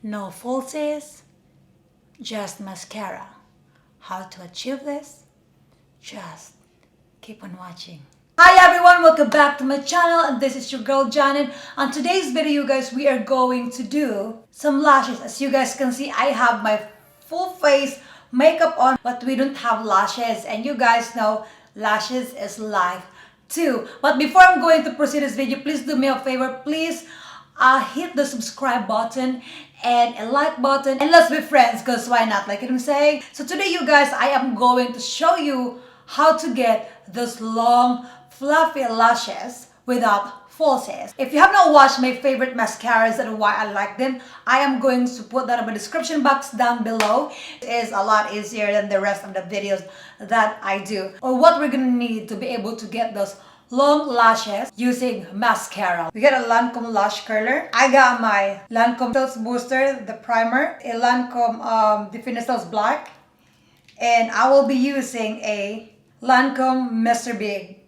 No falsies, just mascara. How to achieve this? Just keep on watching. Hi everyone, welcome back to my channel, and this is your girl Janet. On today's video, you guys, we are going to do some lashes. As you guys can see, I have my full face makeup on, but we don't have lashes, and you guys know lashes is life too. But before I'm going to proceed this video, please do me a favor. Please hit the subscribe button and a like button, and let's be friends, because why not, like I'm saying. So today, you guys, I am going to show you how to get those long fluffy lashes without falsies. If you have not watched my favorite mascaras and why I like them, I am going to put that in my description box down below. It is a lot easier than the rest of the videos that I do, or what we're gonna need to be able to get those long lashes using mascara. We got a Lancome lash curler. I got my Lancome Stealth Booster, the primer, a Lancome Definitions Black, and I will be using a Lancome Mr. Big.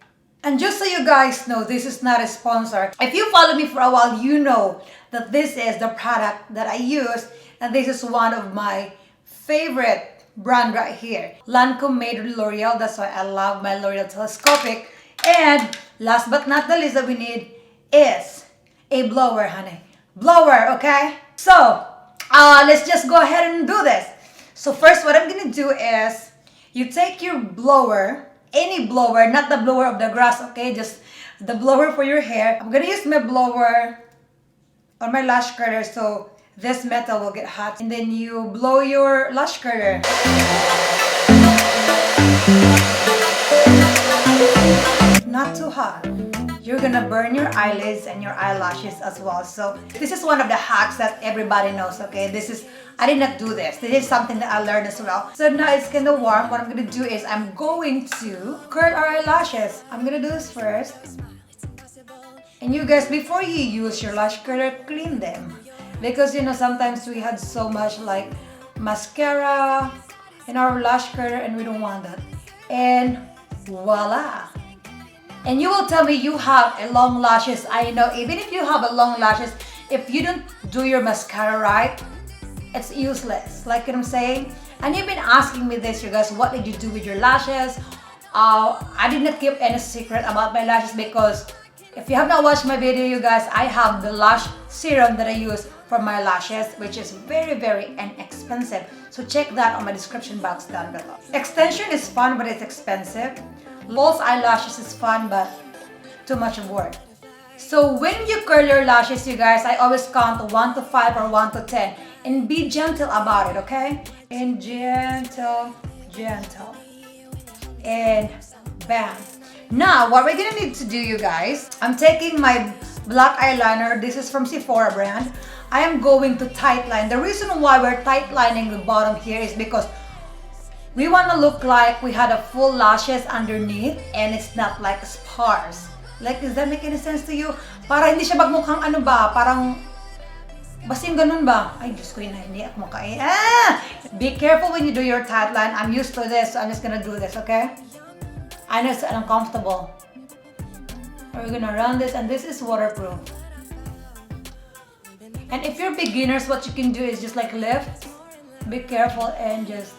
And just so you guys know, this is not a sponsor. If you follow me for a while, you know that this is the product that I use, and this is one of my favorite brand right here. Lancome made with L'Oreal, that's why I love my L'Oreal Telescopic. And last but not the least that we need is a blower, honey. Blower, okay? So, let's just go ahead and do this. So first, what I'm gonna do is, you take your blower, any blower, not the blower of the grass, okay? Just the blower for your hair. I'm gonna use my blower on my lash curler so this metal will get hot. And then you blow your lash curler. Not too hot. You're gonna burn your eyelids and your eyelashes as well. So this is one of the hacks that everybody knows, okay? I did not do this. This is something that I learned as well. So now it's kind of warm. What I'm gonna do is I'm going to curl our eyelashes. I'm gonna do this first. And you guys, before you use your lash curler, clean them. Because you know, sometimes we had so much like mascara in our lash curler and we don't want that. And voila. And you will tell me you have a long lashes. I know, even if you have a long lashes, if you don't do your mascara right, it's useless. Like what I'm saying? And you've been asking me this, you guys, what did you do with your lashes? I did not keep any secret about my lashes, because if you have not watched my video, you guys, I have the lash serum that I use for my lashes, which is very, very inexpensive. So check that on my description box down below. Extension is fun, but it's expensive. False eyelashes is fun, but too much of work. So when you curl your lashes, you guys, I always count 1 to 5 or 1 to 10. And be gentle about it, okay? And gentle. And bam. Now, what we're gonna need to do, you guys, I'm taking my black eyeliner. This is from Sephora brand. I am going to tightline. The reason why we're tightlining the bottom here is because we want to look like we had a full lashes underneath and it's not like sparse. Like, does that make any sense to you? Para hindi siya magmukhang ano ba, parang basing ganun ba? Ay, Diyos ko, hindi ako makain. Be careful when you do your tightline. I'm used to this, so I'm just gonna do this, okay? I know it's uncomfortable. We're gonna run this, and this is waterproof. And if you're beginners, what you can do is just like lift, be careful, and just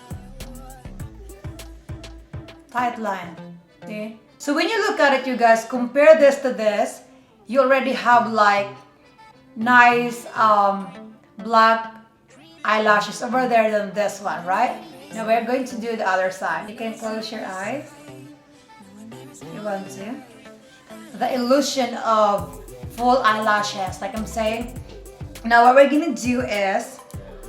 tight line. See? So when you look at it, you guys, compare this to this, you already have like nice black eyelashes over there than this one, right? Now we're going to do the other side. You can close your eyes if you want to. The illusion of full eyelashes, like I'm saying. Now what we're gonna do is,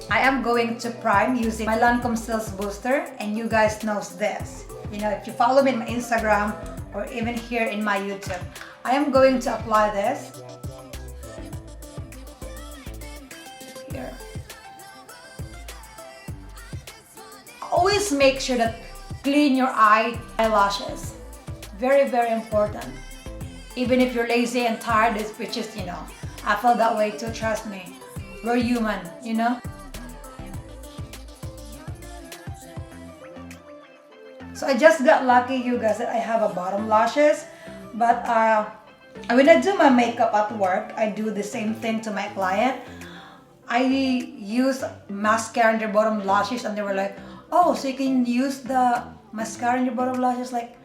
I am going to prime using my Lancome Stealth Booster, and you guys knows this. You know, if you follow me on my Instagram or even here in my YouTube, I am going to apply this here. Always make sure that clean your eyelashes. Very, very important. Even if you're lazy and tired, which is, you know, I feel that way too, trust me. We're human, you know? So I just got lucky, you guys, that I have a bottom lashes. But when I do my makeup at work, I do the same thing to my client. I use mascara in their bottom lashes, and they were like, oh, so you can use the mascara in your bottom lashes? Like,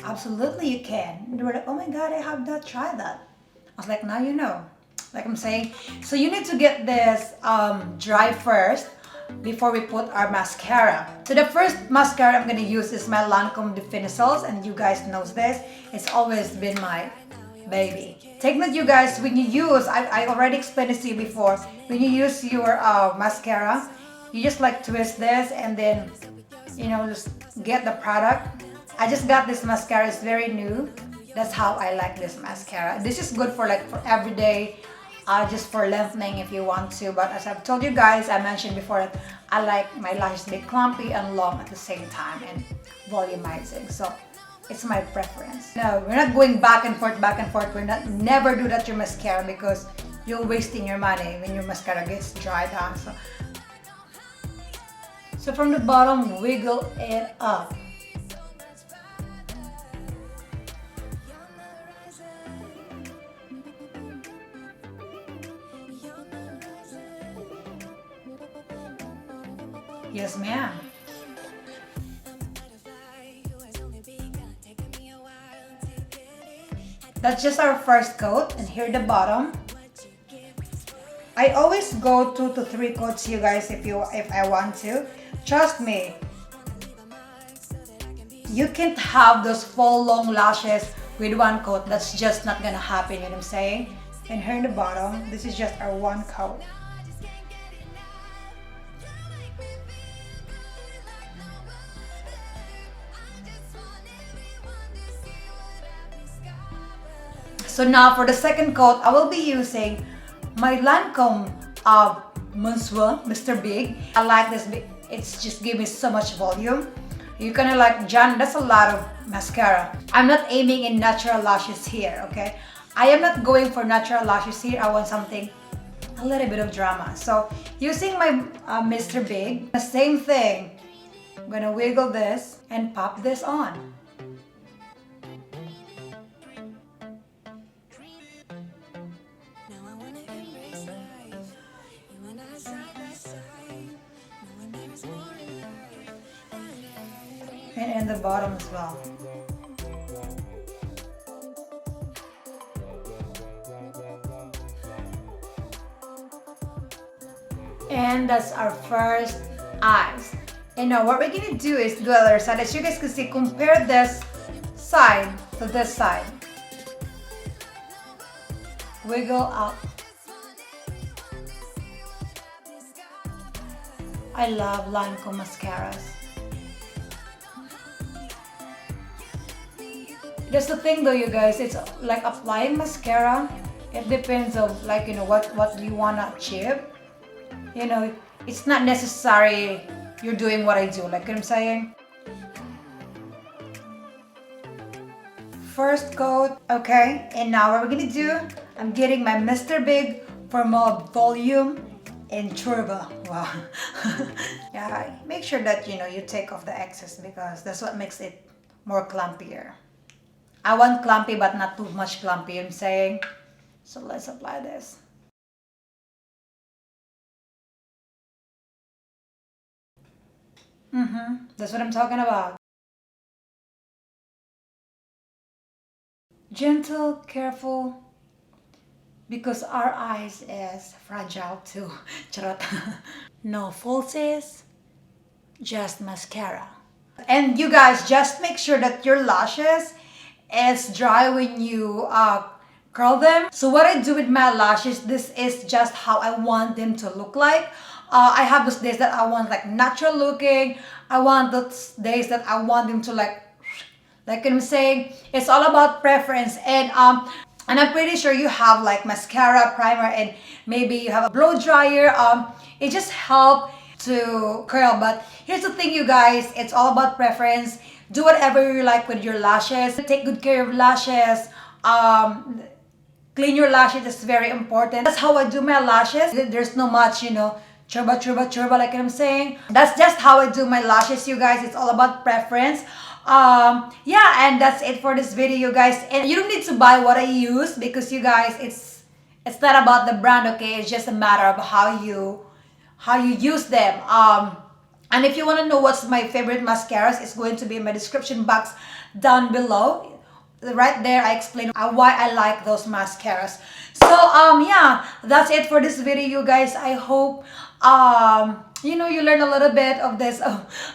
absolutely you can. And they were like, oh my god, I have not tried that. I was like, now you know. Like I'm saying, so you need to get this dry first before we put our mascara. So the first mascara I'm gonna use is my Lancome Definisals, and you guys knows this. It's always been my baby. Take note, you guys, when you use, I already explained this to you before, when you use your mascara, you just like twist this and then, you know, just get the product. I just got this mascara, it's very new. That's how I like this mascara. This is good for like for everyday, just for lengthening if you want to. But as I've told you guys, I mentioned before that I like my lashes to be clumpy and long at the same time and volumizing. So it's my preference. No, we're not going back and forth, back and forth. We're not, never do that to your mascara because you're wasting your money when your mascara gets dried out. So from the bottom, wiggle it up. Yes, ma'am. That's just our first coat, and here the bottom. I always go 2 to 3 coats, you guys, if I want to. Trust me, you can't have those full long lashes with one coat. That's just not gonna happen, you know what I'm saying? And here in the bottom, this is just our one coat. So now for the second coat, I will be using my Lancome Monsieur Mr. Big. I like this, it's just give me so much volume. You kind of like, John, that's a lot of mascara. I'm not aiming in natural lashes here, okay? I am not going for natural lashes here. I want something, a little bit of drama. So using my Mr. Big, the same thing. I'm gonna wiggle this and pop this on. And in the bottom as well. And that's our first eyes. And now what we're gonna do is do the other side. As you guys can see, compare this side to this side. Wiggle up. I love Lancome mascaras. That's the thing though, you guys, it's like applying mascara. It depends on like, you know, what you wanna achieve. You know, it's not necessary you're doing what I do, like what I'm saying. First coat, okay, and now what we're gonna do, I'm getting my Mr. Big for more volume and turbo. Wow. Yeah, make sure that, you know, you take off the excess because that's what makes it more clumpier. I want clumpy but not too much clumpy, I'm saying. So let's apply this. That's what I'm talking about. Gentle, careful, because our eyes is fragile too. Charot. No falsies, just mascara. And you guys, just make sure that your lashes is dry when you curl them. So what I do with my lashes, this is just how I want them to look like. I have those days that I want like natural looking. I want those days that I want them to like I'm saying, it's all about preference. And I'm pretty sure you have like mascara, primer, and maybe you have a blow dryer. It just helps to curl. But here's the thing, you guys, it's all about preference. Do whatever you like with your lashes. Take good care of lashes. Clean your lashes, it's very important. That's how I do my lashes. There's no much, you know, churba, like I'm saying. That's just how I do my lashes, you guys. It's all about preference. Yeah, and that's it for this video, you guys. And you don't need to buy what I use because, you guys, It's not about the brand, okay? It's just a matter of how you use them. And if you want to know what's my favorite mascaras, it's going to be in my description box down below. Right there, I explain why I like those mascaras. So yeah, that's it for this video, you guys. I hope you learn a little bit of this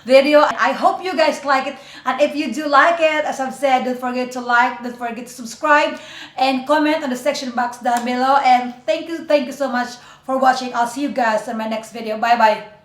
video. I hope you guys like it, and if you do like it, as I've said, don't forget to like, don't forget to subscribe, and comment on the section box down below. And thank you so much for watching. I'll see you guys in my next video. Bye bye.